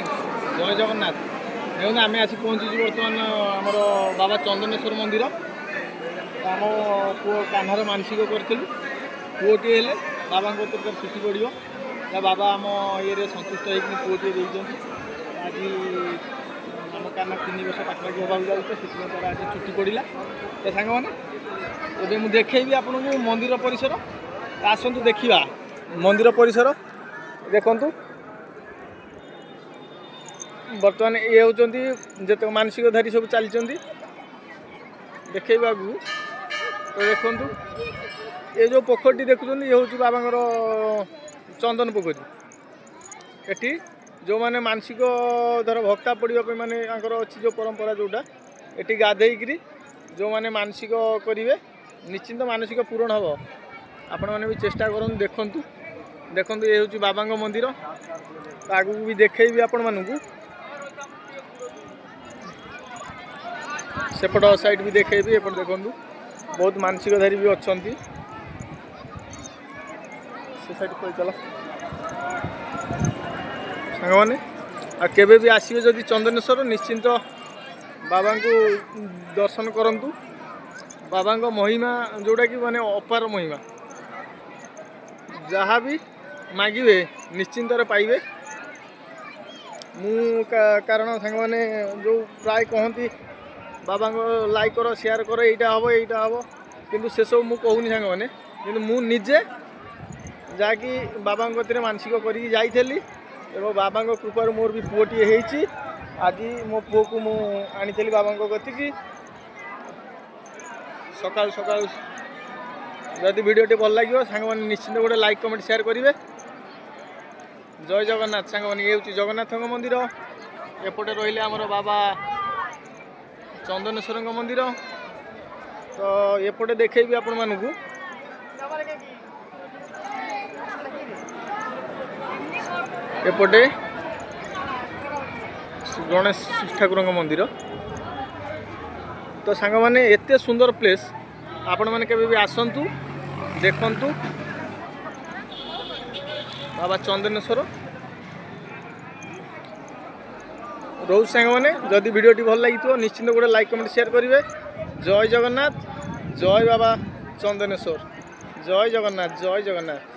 जय जगन्नाथ देखो आम आसी पहुँचीचु बर्तमान आमर बाबा चंदनेश्वर मंदिर आम पु कान्हार मानसिक करूँ पुओटी हेले बाबा तरफ छुट्टी पड़ो बाबा आम ये सन्तुष्ट होती पुओटी देखते आज आम कान्हा 3 वर्ष पाखापाखि होगा जाऊँ से आज छुट्टी पड़ा तो सांग मैंने मुझे देखी आपको मंदिर परिसर आसतु देखा मंदिर परिसर देखु बर्तमान ये होती जिते मानसिक धारी सब चलती देखा तो देखु ये जो पोखरी देखुं ये हूँ बाबा चंदन पोखरी एटी जो मैंने मानसिक धर भक्ता पड़ापी माने अच्छी जो परंपरा जोटा ये गाधेकरी जो मैंने मानसिक करेंगे निश्चिंत मानसिक पूरण हम आपण मैंने भी चेष्टा करूँ देखु देखु ये हूँ बाबा मंदिर आगू भी देखी आपण मानू सेपट साइड भी देखी एपट देखु बहुत मानसिकधारी भी अच्छा से साइड कोई चला सांग मैंने केबे भी आसवे जदि चंदनेश्वर निश्चिंत बाबा को दर्शन करंतु बाबा महिमा जोड़ा कि माने अपार महिमा जहाँ भी मागिबे निश्चिंत पाइबे मु कारण सांग मैंने जो प्राय कहती बाबा लाइक कर शेयर कर यहाँ हम यहाँ हम किंतु से सब मुझे कहूनी सांग मैंने कि मुझे जहाँकि बाबा गति मानसिक करी जाइली एवं बाबा कृपार मोर भी पुओटी होती आज मो पुओ को मुझे बाबा गति की सकाल सकाल जदि वीडियोटी भल लगे सांग मैंने निश्चिंत गोटे लाइक कमेंट शेयर करेंगे जय जगन्नाथ सांग मैंने ये हूँ जगन्नाथ मंदिर एपटे रही आमर बाबा चंदनेश्वर मंदिर तो एपटे देखेबी आपण मानू एपटे गणेश ठाकुर मंदिर तो सांग माने एते सुंदर प्लेस आपण माने केबे भी आसंतु देखंतु बाबा चंदनेश्वर रोज सांग मैंने जदि वीडियोटी भल लगी निश्चिंत गोटे लाइक कमेंट शेयर करेंगे जय जगन्नाथ जय बाबा चंदनेश्वर जय जगन्नाथ जय जगन्नाथ।